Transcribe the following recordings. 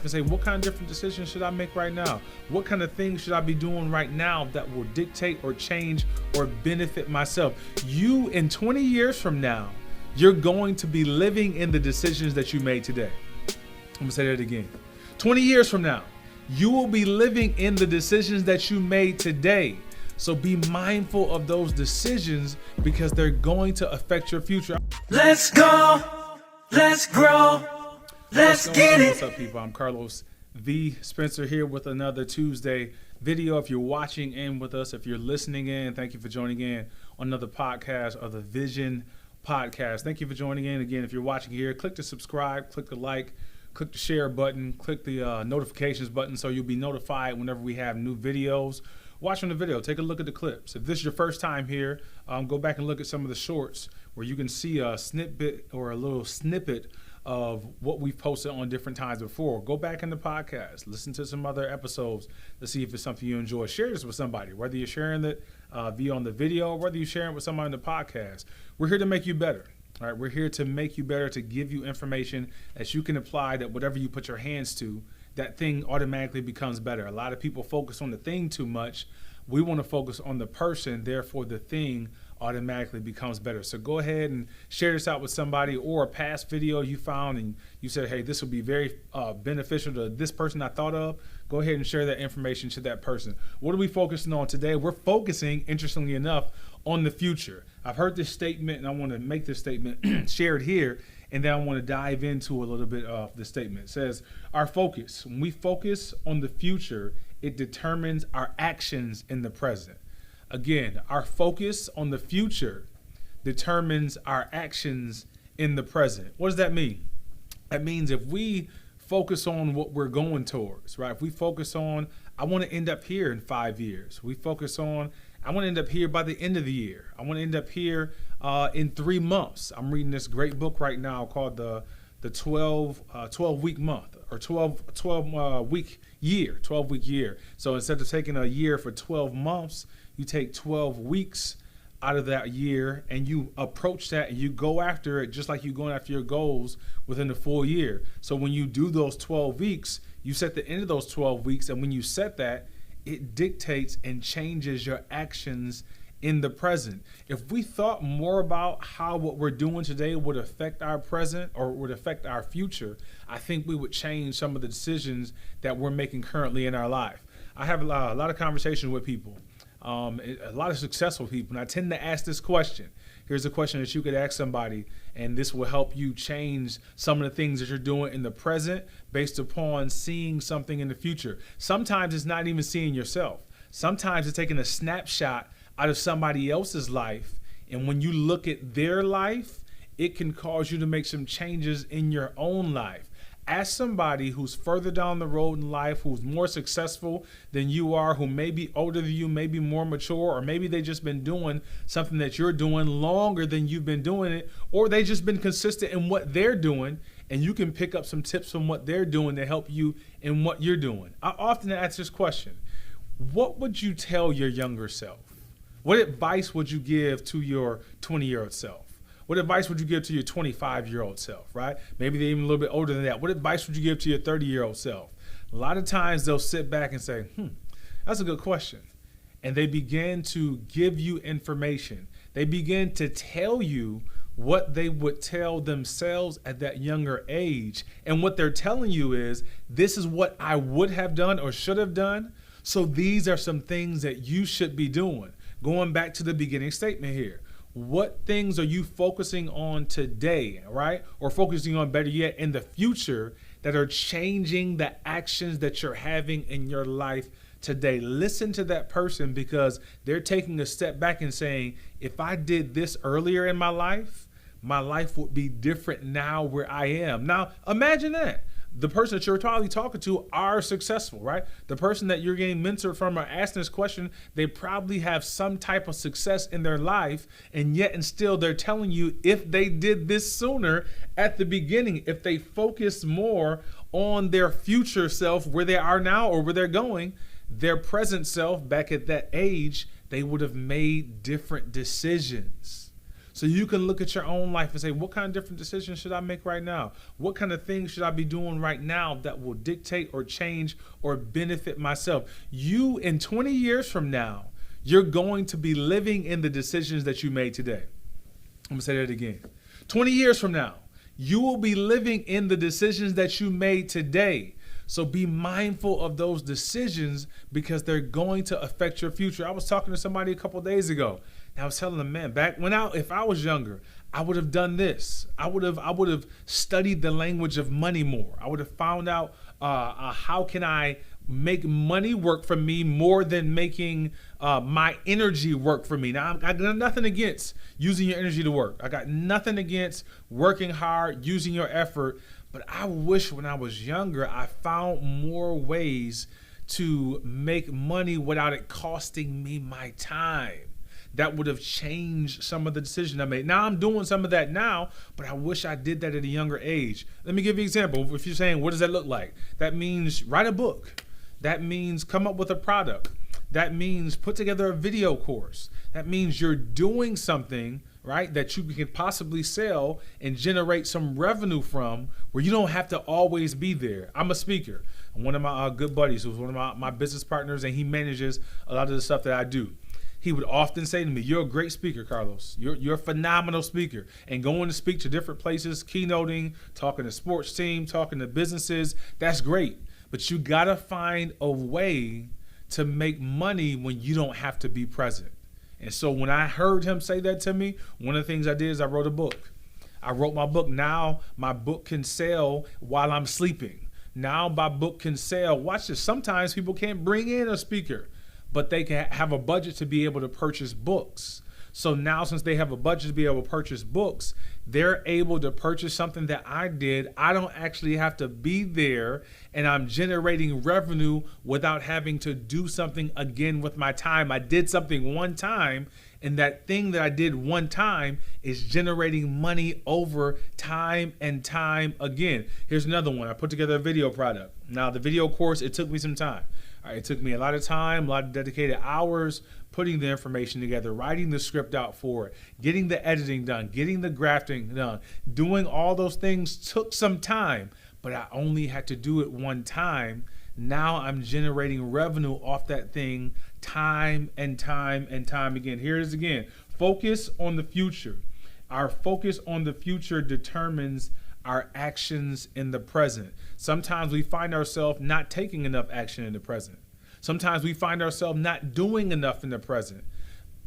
and say, what kind of different decisions should I make right now? What kind of things should I be doing right now that will dictate or change or benefit myself? You, in 20 years from now, you're going to be living in the decisions that you made today. I'm gonna say that again. 20 years from now, you will be living in the decisions that you made today. So be mindful of those decisions because they're going to affect your future. Let's go. Let's grow. Let's get it. What's up, people? I'm Carlos V. Spencer here with another Tuesday video. If you're watching in with us, if you're listening in, thank you for joining in on another podcast of the Vision Podcast. Thank you for joining in. Again, if you're watching here, click the subscribe, click the like, click the share button, click the notifications button so you'll be notified whenever we have new videos. Watching the video, take a look at the clips. If this is your first time here, go back and look at some of the shorts where you can see a snippet or a little snippet of what we've posted on different times before. Go back in the podcast, listen to some other episodes to see if it's something you enjoy. Share this with somebody, whether you're sharing it via on the video or whether you're sharing it with somebody in the podcast. We're here to make you better. All right, we're here to make you better, to give you information that you can apply, that whatever you put your hands to, that thing automatically becomes better. A lot of people focus on the thing too much. We want to focus on the person, therefore the thing automatically becomes better. So go ahead and share this out with somebody, or a past video you found and you said, hey, this will be very beneficial to this person I thought of. Go ahead and share that information to that person. What are we focusing on today? We're focusing, interestingly enough, on the future. I've heard this statement and I want to make this statement shared here, and then I want to dive into a little bit of the statement. It says, our focus, when we focus on the future, it determines our actions in the present. Again, our focus on the future determines our actions in the present. What does that mean? That means if we focus on what we're going towards, right? If we focus on, I want to end up here in 5 years. We focus on, I want to end up here by the end of the year. I want to end up here in 3 months. I'm reading this great book right now called the 12 week month, or 12 week year. So instead of taking a year for 12 months, you take 12 weeks out of that year and you approach that and you go after it just like you're going after your goals within the full year. So when you do those 12 weeks, you set the end of those 12 weeks. And when you set that, it dictates and changes your actions in the present. If we thought more about how what we're doing today would affect our present or would affect our future, I think we would change some of the decisions that we're making currently in our life. I have a lot of conversations with people, a lot of successful people, and I tend to ask this question. Here's a question that you could ask somebody, and this will help you change some of the things that you're doing in the present based upon seeing something in the future. Sometimes it's not even seeing yourself. Sometimes it's taking a snapshot out of somebody else's life, and when you look at their life, it can cause you to make some changes in your own life. Ask somebody who's further down the road in life, who's more successful than you are, who may be older than you, maybe more mature, or maybe they just been doing something that you're doing longer than you've been doing it, or they just been consistent in what they're doing, and you can pick up some tips from what they're doing to help you in what you're doing. I often ask this question: what would you tell your younger self? What advice would you give to your 20-year-old self? What advice would you give to your 25-year-old self, right? Maybe they're even a little bit older than that. What advice would you give to your 30-year-old self? A lot of times they'll sit back and say, that's a good question. And they begin to give you information. They begin to tell you what they would tell themselves at that younger age. And what they're telling you is, this is what I would have done or should have done. So these are some things that you should be doing. Going back to the beginning statement here. What things are you focusing on today, right? Or focusing on, better yet, in the future, that are changing the actions that you're having in your life today? Listen to that person, because they're taking a step back and saying, if I did this earlier in my life would be different now where I am. Now, imagine that. The person that you're probably talking to are successful, right? The person that you're getting mentored from or asking this question, they probably have some type of success in their life, and yet and still they're telling you, if they did this sooner at the beginning, if they focused more on their future self, where they are now or where they're going, their present self back at that age, they would have made different decisions. So you can look at your own life and say, what kind of different decisions should I make right now? What kind of things should I be doing right now that will dictate or change or benefit myself? You, in 20 years from now, you're going to be living in the decisions that you made today. I'm going to say that again. 20 years from now, you will be living in the decisions that you made today. So be mindful of those decisions because they're going to affect your future. I was talking to somebody a couple of days ago. And I was telling them, man, if I was younger, I would have done this. I would have studied the language of money more. I would have found out how can I make money work for me more than making my energy work for me. Now, I got nothing against using your energy to work. I got nothing against working hard, using your effort. But I wish when I was younger, I found more ways to make money without it costing me my time. That would have changed some of the decisions I made. Now I'm doing some of that now, but I wish I did that at a younger age. Let me give you an example. If you're saying, what does that look like? That means write a book. That means come up with a product. That means put together a video course. That means you're doing something, right, that you can possibly sell and generate some revenue from where you don't have to always be there. I'm a speaker. One of my good buddies who's one of my business partners, and he manages a lot of the stuff that I do. He would often say to me, you're a great speaker, Carlos. You're a phenomenal speaker. And going to speak to different places, keynoting, talking to sports teams, talking to businesses, that's great. But you got to find a way to make money when you don't have to be present. And so when I heard him say that to me, one of the things I did is I wrote a book. I wrote my book. Now my book can sell while I'm sleeping. Now my book can sell. Watch this. Sometimes people can't bring in a speaker, but they can have a budget to be able to purchase books. So now since they have a budget to be able to purchase books, they're able to purchase something that I did. I don't actually have to be there, and I'm generating revenue without having to do something again with my time. I did something one time, and that thing that I did one time is generating money over time and time again. Here's another one. I put together a video product. Now the video course, it took me some time. All right, it took me a lot of time, a lot of dedicated hours, putting the information together, writing the script out for it, getting the editing done, getting the grafting done. Doing all those things took some time, but I only had to do it one time. Now I'm generating revenue off that thing time and time and time again. Here it is again. Focus on the future. Our focus on the future determines our actions in the present. Sometimes we find ourselves not taking enough action in the present. Sometimes we find ourselves not doing enough in the present.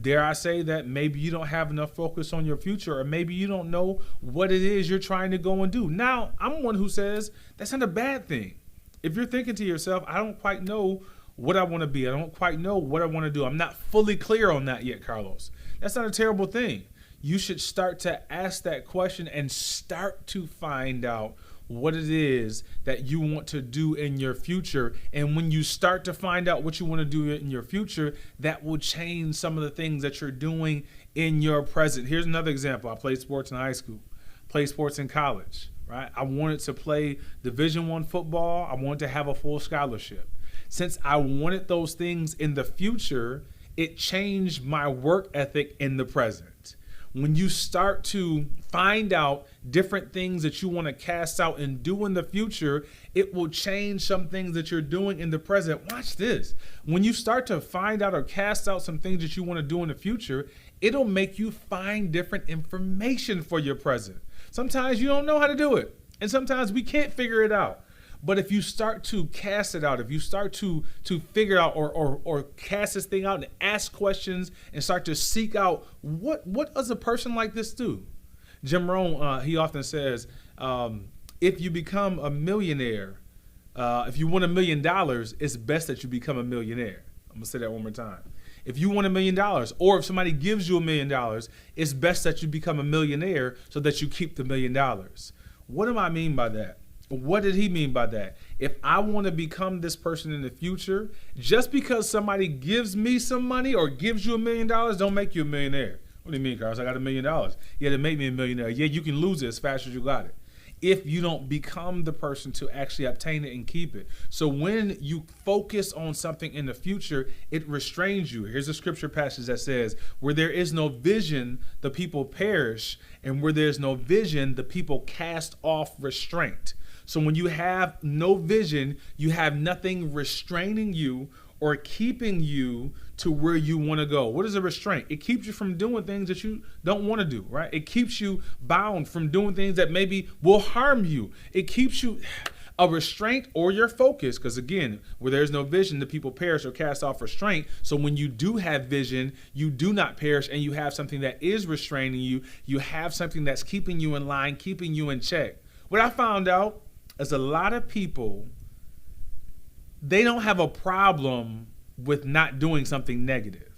Dare I say that maybe you don't have enough focus on your future, or maybe you don't know what it is you're trying to go and do. Now, I'm one who says that's not a bad thing. If you're thinking to yourself, I don't quite know what I want to be. I don't quite know what I want to do. I'm not fully clear on that yet, Carlos. That's not a terrible thing. You should start to ask that question and start to find out what it is that you want to do in your future. And when you start to find out what you want to do in your future, that will change some of the things that you're doing in your present. Here's another example. I played sports in high school, played sports in college, right? I wanted to play Division I football. I wanted to have a full scholarship. Since I wanted those things in the future, it changed my work ethic in the present. When you start to find out different things that you want to cast out and do in the future, it will change some things that you're doing in the present. Watch this. When you start to find out or cast out some things that you want to do in the future, it'll make you find different information for your present. Sometimes you don't know how to do it, and sometimes we can't figure it out. But if you start to cast it out, if you start to figure out or cast this thing out and ask questions and start to seek out what does a person like this do? Jim Rohn, he often says, if you become a millionaire, if you win $1 million, it's best that you become a millionaire. I'm gonna say that one more time. If you want $1 million, or if somebody gives you $1 million, it's best that you become a millionaire so that you keep the $1 million. What do I mean by that? What did he mean by that? If I want to become this person in the future, just because somebody gives me some money or gives you $1 million, don't make you a millionaire. What do you mean, Carlos? I got $1 million. Yeah, to make me a millionaire. Yeah, you can lose it as fast as you got it. if you don't become the person to actually obtain it and keep it. So when you focus on something in the future, it restrains you. Here's a scripture passage that says, where there is no vision, the people perish, and where there's no vision, the people cast off restraint. So when you have no vision, you have nothing restraining you or keeping you to where you want to go. What is a restraint? It keeps you from doing things that you don't want to do, right? It keeps you bound from doing things that maybe will harm you. It keeps you a restraint or your focus, because again, where there's no vision, the people perish or cast off restraint. So when you do have vision, you do not perish, and you have something that is restraining you. You have something that's keeping you in line, keeping you in check. What I found out is a lot of people, they don't have a problem with not doing something negative.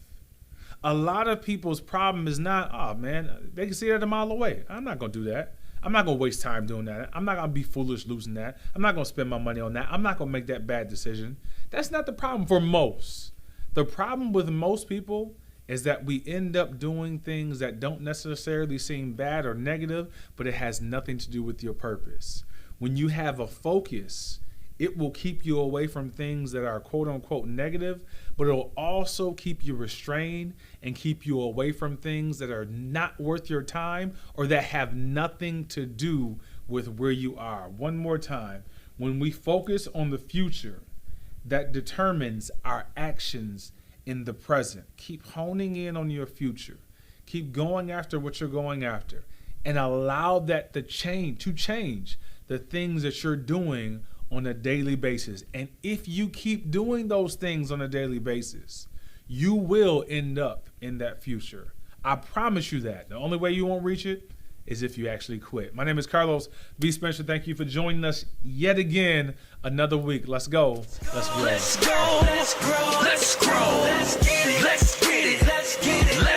A lot of people's problem is not, oh man, they can see that a mile away. I'm not going to do that. I'm not going to waste time doing that. I'm not going to be foolish losing that. I'm not going to spend my money on that. I'm not going to make that bad decision. That's not the problem for most. The problem with most people is that we end up doing things that don't necessarily seem bad or negative, but it has nothing to do with your purpose. When you have a focus, it will keep you away from things that are quote unquote negative, but it'll also keep you restrained and keep you away from things that are not worth your time or that have nothing to do with where you are. One more time, when we focus on the future, that determines our actions in the present. Keep honing in on your future. Keep going after what you're going after, and allow that to change the things that you're doing on a daily basis. And if you keep doing those things on a daily basis, you will end up in that future. I promise you that. The only way you won't reach it is if you actually quit. My name is Carlos B. Spencer. Thank you for joining us yet again another week. Let's go. Let's grow. Let's go. Let's grow. Let's grow. Let's get it. Let's get it. Let's get it.